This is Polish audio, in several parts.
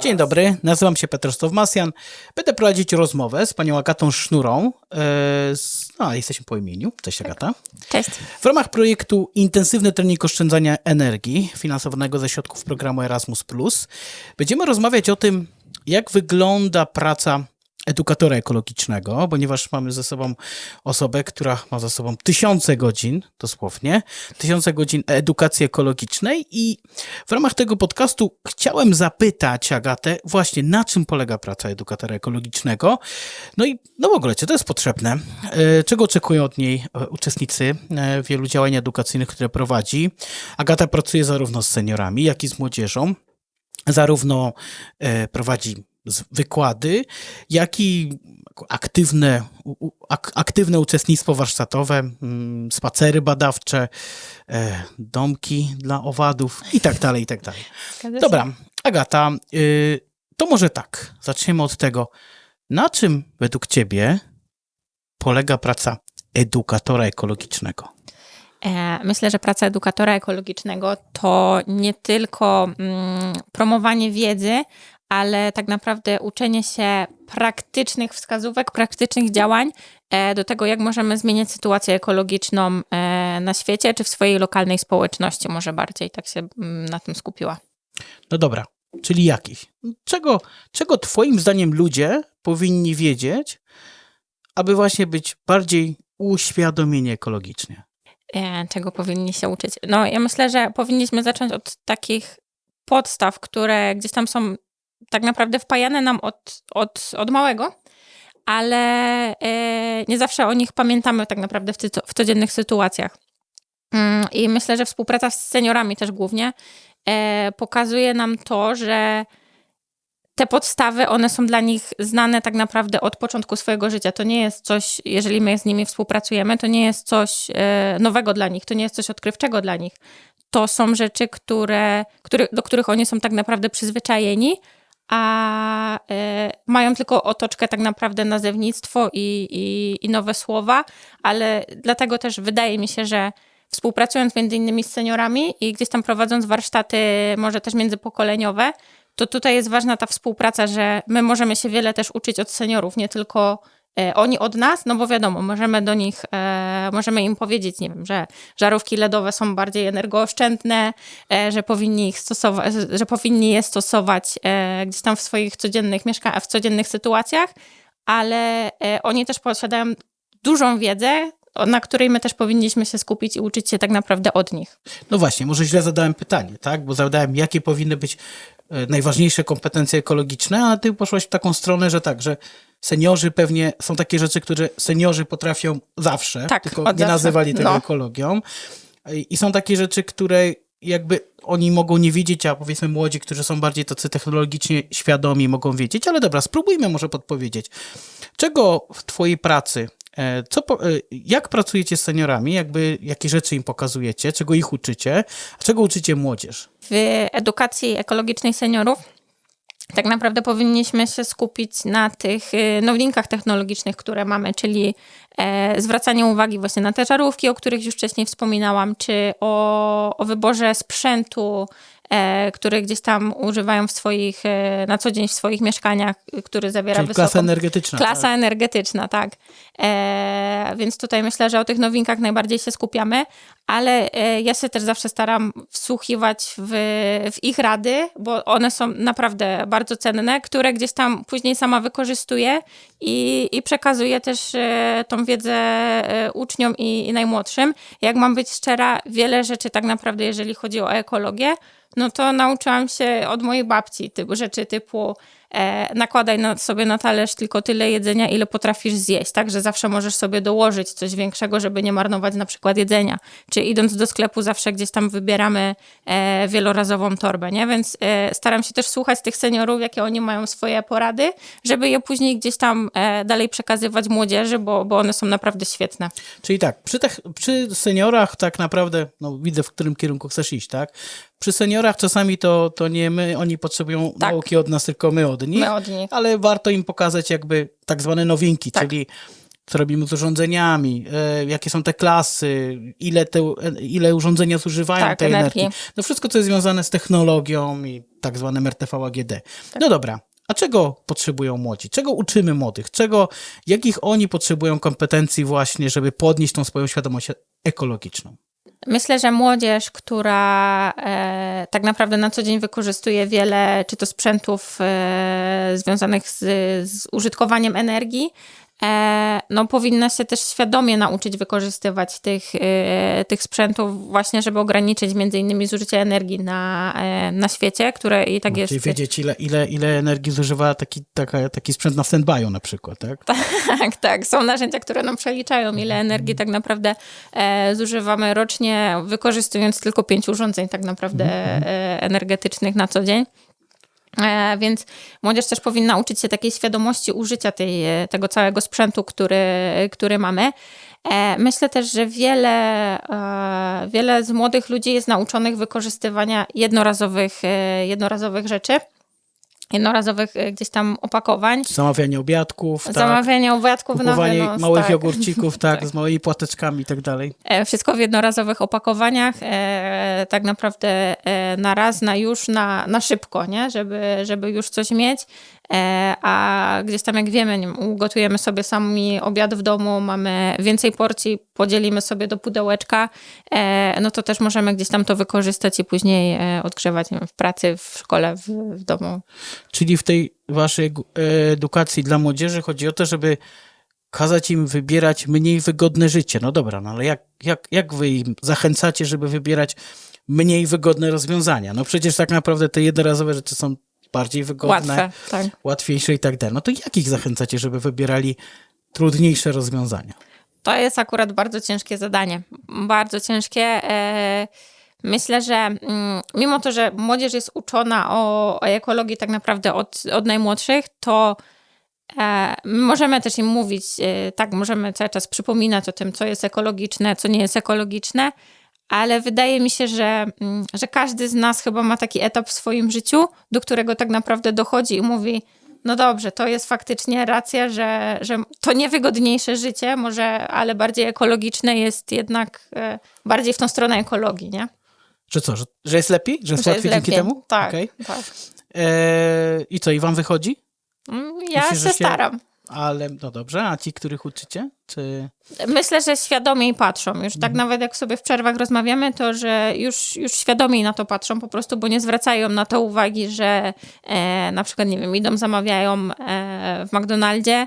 Dzień dobry, nazywam się Petr Stowmasjan. Będę prowadzić rozmowę z panią Agatą Sznurą. Jesteśmy po imieniu. Cześć Agata. Cześć. W ramach projektu Intensywny trening oszczędzania energii, finansowanego ze środków programu Erasmus+, będziemy rozmawiać o tym, jak wygląda praca edukatora ekologicznego, ponieważ mamy ze sobą osobę, która ma za sobą tysiące godzin, dosłownie, tysiące godzin edukacji ekologicznej i w ramach tego podcastu chciałem zapytać Agatę właśnie, na czym polega praca edukatora ekologicznego, no w ogóle, czy to jest potrzebne, czego oczekują od niej uczestnicy wielu działań edukacyjnych, które prowadzi. Agata pracuje zarówno z seniorami, jak i z młodzieżą, zarówno prowadzi wykłady, jak i aktywne uczestnictwo warsztatowe, spacery badawcze, domki dla owadów i tak dalej, i tak dalej. Dobra, Agata, to może tak, zaczniemy od tego, na czym według ciebie polega praca edukatora ekologicznego? Myślę, że praca edukatora ekologicznego to nie tylko promowanie wiedzy, ale tak naprawdę uczenie się praktycznych wskazówek, praktycznych działań do tego, jak możemy zmieniać sytuację ekologiczną na świecie, czy w swojej lokalnej społeczności, może bardziej tak się na tym skupiła. No dobra, czyli jakich? Czego twoim zdaniem ludzie powinni wiedzieć, aby właśnie być bardziej uświadomieni ekologicznie? Czego powinni się uczyć? No, ja myślę, że powinniśmy zacząć od takich podstaw, które gdzieś tam są tak naprawdę wpajane nam od małego, ale nie zawsze o nich pamiętamy tak naprawdę w codziennych sytuacjach. I myślę, że współpraca z seniorami też głównie pokazuje nam to, że te podstawy, one są dla nich znane tak naprawdę od początku swojego życia. To nie jest coś, jeżeli my z nimi współpracujemy, to nie jest coś nowego dla nich, to nie jest coś odkrywczego dla nich. To są rzeczy, do których oni są tak naprawdę przyzwyczajeni, a mają tylko otoczkę tak naprawdę nazewnictwo i nowe słowa, ale dlatego też wydaje mi się, że współpracując między innymi z seniorami i gdzieś tam prowadząc warsztaty może też międzypokoleniowe, to tutaj jest ważna ta współpraca, że my możemy się wiele też uczyć od seniorów, nie tylko oni od nas, no bo wiadomo, możemy im powiedzieć, nie wiem, że żarówki LEDowe są bardziej energooszczędne, że powinni je stosować gdzieś tam w swoich w codziennych sytuacjach, ale oni też posiadają dużą wiedzę, na której my też powinniśmy się skupić i uczyć się tak naprawdę od nich. No właśnie, może źle zadałem pytanie, tak? Bo zadałem, jakie powinny być najważniejsze kompetencje ekologiczne, a ty poszłaś w taką stronę, że tak, że seniorzy pewnie są takie rzeczy, które seniorzy potrafią zawsze, tak, tylko nie nazywali tego ekologią. I są takie rzeczy, które jakby oni mogą nie wiedzieć, a powiedzmy młodzi, którzy są bardziej tacy technologicznie świadomi, mogą wiedzieć, ale dobra, spróbujmy może podpowiedzieć. Czego w twojej pracy, jak pracujecie z seniorami, jakie rzeczy im pokazujecie, czego ich uczycie, a czego uczycie młodzież? W edukacji ekologicznej seniorów tak naprawdę powinniśmy się skupić na tych nowinkach technologicznych, które mamy, czyli zwracanie uwagi właśnie na te żarówki, o których już wcześniej wspominałam, czy o wyborze sprzętu, który gdzieś tam używają na co dzień w swoich mieszkaniach, który zawiera czyli klasa energetyczna. Klasa energetyczna, tak. Więc tutaj myślę, że o tych nowinkach najbardziej się skupiamy, ale ja się też zawsze staram wsłuchiwać w ich rady, bo one są naprawdę bardzo cenne, które gdzieś tam później sama wykorzystuję i przekazuję też tą wiedzę uczniom i najmłodszym. Jak mam być szczera, wiele rzeczy tak naprawdę, jeżeli chodzi o ekologię, no to nauczyłam się od mojej babci rzeczy typu nakładaj sobie na talerz tylko tyle jedzenia, ile potrafisz zjeść, tak? Że zawsze możesz sobie dołożyć coś większego, żeby nie marnować na przykład jedzenia. Czy idąc do sklepu zawsze gdzieś tam wybieramy wielorazową torbę, nie? Więc staram się też słuchać tych seniorów, jakie oni mają swoje porady, żeby je później gdzieś tam dalej przekazywać młodzieży, bo one są naprawdę świetne. Czyli tak, przy seniorach tak naprawdę, no widzę, w którym kierunku chcesz iść, tak? Przy seniorach czasami to nie my, oni potrzebują nauki od nas, tylko my od nich, ale warto im pokazać jakby tak zwane nowinki, czyli co robimy z urządzeniami, jakie są te klasy, ile urządzenia zużywają Tak, tej energii. energii. No wszystko, co jest związane z technologią i tak zwanym RTV AGD. No dobra, a czego potrzebują młodzi? Czego uczymy młodych? Jakich oni potrzebują kompetencji właśnie, żeby podnieść tą swoją świadomość ekologiczną? Myślę, że młodzież, która tak naprawdę na co dzień wykorzystuje wiele, czy to sprzętów związanych z użytkowaniem energii, no powinna się też świadomie nauczyć wykorzystywać tych sprzętów właśnie, żeby ograniczyć między innymi zużycie energii na świecie, które i tak jest... Czyli wiedzieć, ile energii zużywa taki sprzęt na stand-by'u na przykład, tak? Tak. Są narzędzia, które nam przeliczają, ile energii tak naprawdę zużywamy rocznie, wykorzystując tylko 5 urządzeń tak naprawdę energetycznych na co dzień. Więc młodzież też powinna uczyć się takiej świadomości użycia tego całego sprzętu, który mamy. Myślę też, że wiele z młodych ludzi jest nauczonych wykorzystywania jednorazowych rzeczy, jednorazowych gdzieś tam opakowań. Zamawianie obiadków, Kupowanie małych jogurcików, z małymi płateczkami i tak dalej. Wszystko w jednorazowych opakowaniach, tak naprawdę na raz, na szybko, nie? Żeby już coś mieć. A gdzieś tam, jak wiemy, ugotujemy sobie sami obiad w domu, mamy więcej porcji, podzielimy sobie do pudełeczka, no to też możemy gdzieś tam to wykorzystać i później odgrzewać w pracy, w szkole, w domu. Czyli w tej waszej edukacji dla młodzieży chodzi o to, żeby kazać im wybierać mniej wygodne życie. No dobra, no ale jak wy im zachęcacie, żeby wybierać mniej wygodne rozwiązania? No przecież tak naprawdę te jednorazowe rzeczy są bardziej wygodne, łatwiejsze i tak dalej. No to jak ich zachęcacie, żeby wybierali trudniejsze rozwiązania? To jest akurat bardzo ciężkie zadanie. Bardzo ciężkie. Myślę, że mimo to, że młodzież jest uczona o ekologii tak naprawdę od najmłodszych, to możemy też im mówić, możemy cały czas przypominać o tym, co jest ekologiczne, co nie jest ekologiczne, ale wydaje mi się, że każdy z nas chyba ma taki etap w swoim życiu, do którego tak naprawdę dochodzi i mówi, no dobrze, to jest faktycznie racja, że to niewygodniejsze życie może, ale bardziej ekologiczne jest jednak bardziej w tą stronę ekologii, nie? Że co, że jest lepiej? Że jest łatwiej dzięki temu? Tak, okay. Tak. I co, i wam wychodzi? Ja się staram. Ale no dobrze, a ci, których uczycie? Czy... Myślę, że świadomiej patrzą. Już tak nawet jak sobie w przerwach rozmawiamy, to że już świadomiej na to patrzą po prostu, bo nie zwracają na to uwagi, że na przykład, nie wiem, idą, zamawiają w McDonaldzie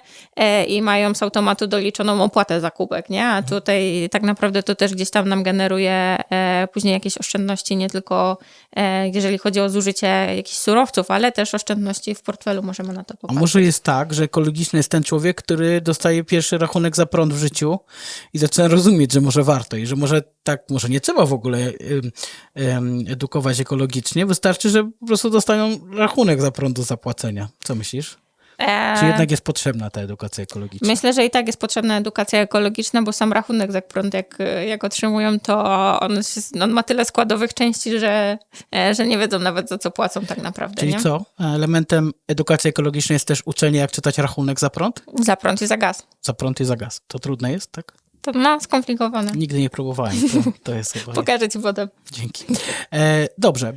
i mają z automatu doliczoną opłatę za kubek, nie? A tutaj tak naprawdę to też gdzieś tam nam generuje później jakieś oszczędności, nie tylko jeżeli chodzi o zużycie jakichś surowców, ale też oszczędności w portfelu, możemy na to popatrzeć. A może jest tak, że ekologiczny jest ten człowiek, który dostaje pierwszy rachunek za prąd w życiu i zaczyna rozumieć, że może warto i że może nie trzeba w ogóle edukować ekologicznie, wystarczy, że po prostu dostają rachunek za prąd do zapłacenia. Co myślisz? Czy jednak jest potrzebna ta edukacja ekologiczna? Myślę, że i tak jest potrzebna edukacja ekologiczna, bo sam rachunek za prąd, jak otrzymują, to on ma tyle składowych części, że nie wiedzą nawet, za co płacą tak naprawdę. Czyli nie? co? Elementem edukacji ekologicznej jest też uczenie, jak czytać rachunek za prąd? Za prąd i za gaz. Za prąd i za gaz. To trudne jest, tak? To skomplikowane. Nigdy nie próbowałem. To jest chyba... Pokażę ci potem. Dzięki. Dobrze.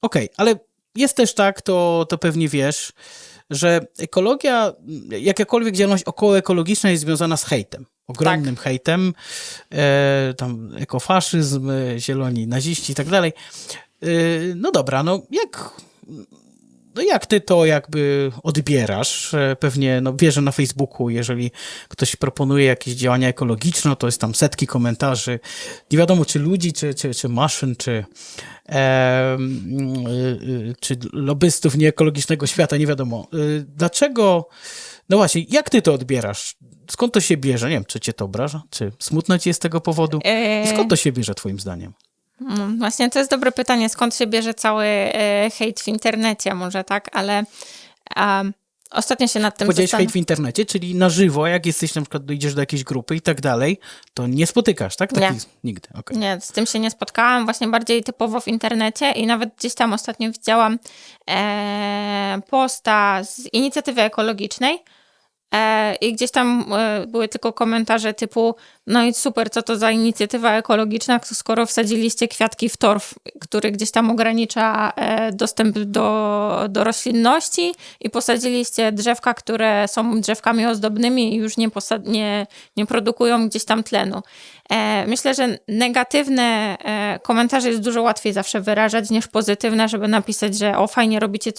Okej, ale jest też tak, to pewnie wiesz, że ekologia, jakakolwiek działalność okołoekologiczna jest związana z hejtem. Ogromnym hejtem. Tam ekofaszyzm, zieloni naziści i tak dalej. No dobra, jak ty to jakby odbierasz? Pewnie wiesz, że na Facebooku, jeżeli ktoś proponuje jakieś działania ekologiczne, to jest tam setki komentarzy. Nie wiadomo, czy ludzi, czy maszyn, czy lobbystów nieekologicznego świata, nie wiadomo. Dlaczego? No właśnie, jak ty to odbierasz? Skąd to się bierze? Nie wiem, czy cię to obraża? Czy smutno ci jest z tego powodu? I skąd to się bierze twoim zdaniem? Właśnie to jest dobre pytanie, skąd się bierze cały hejt w internecie może, tak, ale ostatnio się nad tym Powiedziałeś hejt w internecie, czyli na żywo, jak jesteś, na przykład idziesz do jakiejś grupy i tak dalej, to nie spotykasz, tak? Nie. Nigdy. Okay. Nie, z tym się nie spotkałam, właśnie bardziej typowo w internecie i nawet gdzieś tam ostatnio widziałam posta z inicjatywy ekologicznej, I gdzieś tam były tylko komentarze typu, no i super, co to za inicjatywa ekologiczna, skoro wsadziliście kwiatki w torf, który gdzieś tam ogranicza dostęp do roślinności i posadziliście drzewka, które są drzewkami ozdobnymi i już nie produkują gdzieś tam tlenu. Myślę, że negatywne komentarze jest dużo łatwiej zawsze wyrażać niż pozytywne, żeby napisać, że o, fajnie robicie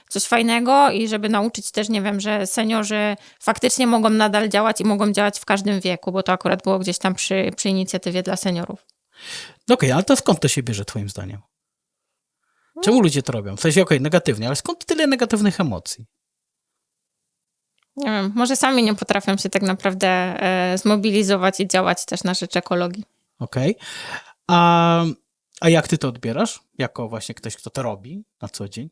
coś fajnego i żeby nauczyć też, nie wiem, że seniorzy faktycznie mogą nadal działać i mogą działać w każdym wieku, bo to akurat było gdzieś tam przy inicjatywie dla seniorów. Okej, ale to skąd to się bierze twoim zdaniem? Czemu ludzie to robią? W sensie, negatywnie, ale skąd tyle negatywnych emocji? Nie wiem, może sami nie potrafią się tak naprawdę zmobilizować i działać też na rzecz ekologii. Okej. A jak ty to odbierasz? Jako właśnie ktoś, kto to robi na co dzień?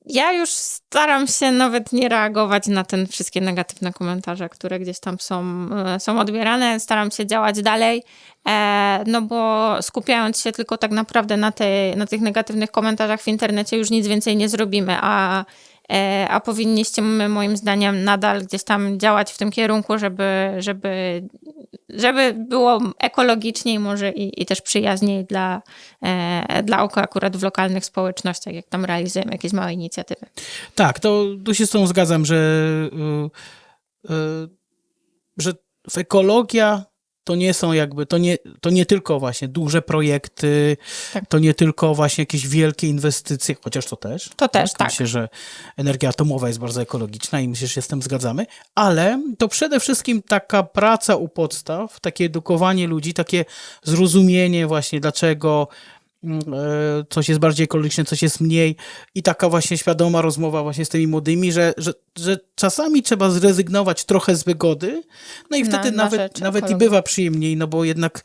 Ja już staram się nawet nie reagować na te wszystkie negatywne komentarze, które gdzieś tam są odbierane. Staram się działać dalej, no bo skupiając się tylko tak naprawdę na tych negatywnych komentarzach w internecie już nic więcej nie zrobimy, a powinniśmy moim zdaniem nadal gdzieś tam działać w tym kierunku, żeby było ekologiczniej może i też przyjazniej dla oka akurat w lokalnych społecznościach, jak tam realizujemy jakieś małe inicjatywy. Tak, to tu się z tą zgadzam, że ekologia to nie są to nie tylko właśnie duże projekty, Tak. to nie tylko właśnie jakieś wielkie inwestycje, chociaż to też. To też, tak. Myślę, że energia atomowa jest bardzo ekologiczna i myślę, że się z tym zgadzamy, ale to przede wszystkim taka praca u podstaw, takie edukowanie ludzi, takie zrozumienie właśnie dlaczego coś jest bardziej ekologiczne, coś jest mniej i taka właśnie świadoma rozmowa właśnie z tymi młodymi, że czasami trzeba zrezygnować trochę z wygody, no i wtedy nawet i ekologii. bywa przyjemniej, no bo jednak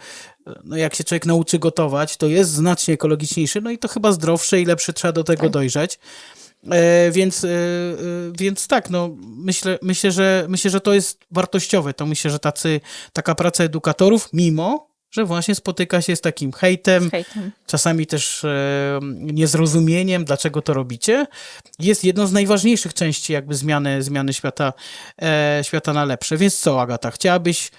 jak się człowiek nauczy gotować, to jest znacznie ekologiczniejszy, no i to chyba zdrowsze i lepsze trzeba do tego dojrzeć. Więc tak, no myślę, że to jest wartościowe. To myślę, że taka praca edukatorów, mimo że właśnie spotyka się z takim hejtem, czasami też niezrozumieniem, dlaczego to robicie, jest jedną z najważniejszych części jakby zmiany świata na lepsze. Więc co, Agata, chciałabyś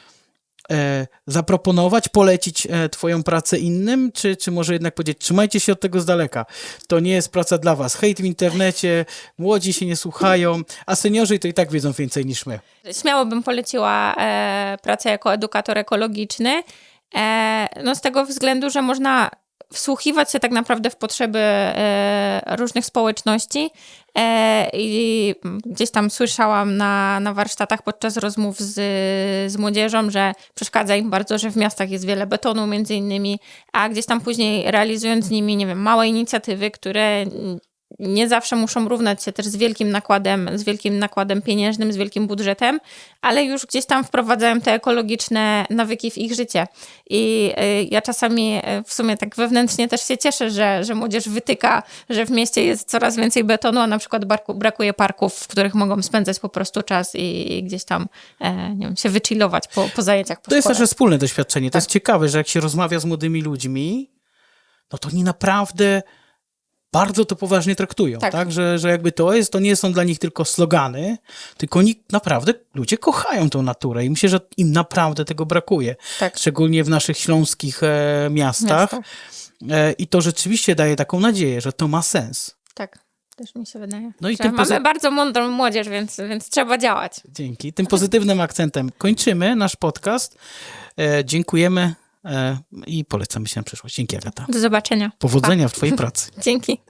zaproponować, polecić twoją pracę innym, czy może jednak powiedzieć, trzymajcie się od tego z daleka. To nie jest praca dla was. Hejt w internecie, młodzi się nie słuchają, a seniorzy to i tak wiedzą więcej niż my. Śmiało bym poleciła pracę jako edukator ekologiczny, no z tego względu, że można wsłuchiwać się tak naprawdę w potrzeby różnych społeczności i gdzieś tam słyszałam na warsztatach podczas rozmów z młodzieżą, że przeszkadza im bardzo, że w miastach jest wiele betonu między innymi, a gdzieś tam później realizując z nimi, nie wiem, małe inicjatywy, które nie zawsze muszą równać się też z wielkim nakładem pieniężnym, z wielkim budżetem, ale już gdzieś tam wprowadzają te ekologiczne nawyki w ich życie. I ja czasami w sumie tak wewnętrznie też się cieszę, że młodzież wytyka, że w mieście jest coraz więcej betonu, a na przykład brakuje parków, w których mogą spędzać po prostu czas i gdzieś tam nie wiem, się wychillować po zajęciach po To jest szkole. nasze wspólne doświadczenie. To Tak. jest ciekawe, że jak się rozmawia z młodymi ludźmi, no to oni naprawdę bardzo to poważnie traktują, tak? Że jakby to nie są dla nich tylko slogany, tylko oni naprawdę, ludzie kochają tą naturę i myślę, że im naprawdę tego brakuje. Tak. Szczególnie w naszych śląskich miastach. I to rzeczywiście daje taką nadzieję, że to ma sens. Tak, też mi się wydaje. No i mamy bardzo mądrą młodzież, więc trzeba działać. Dzięki. Tym pozytywnym akcentem kończymy nasz podcast. Dziękujemy i polecamy się na przyszłość. Dzięki, Agata. Do zobaczenia. Powodzenia w twojej pracy. Dzięki.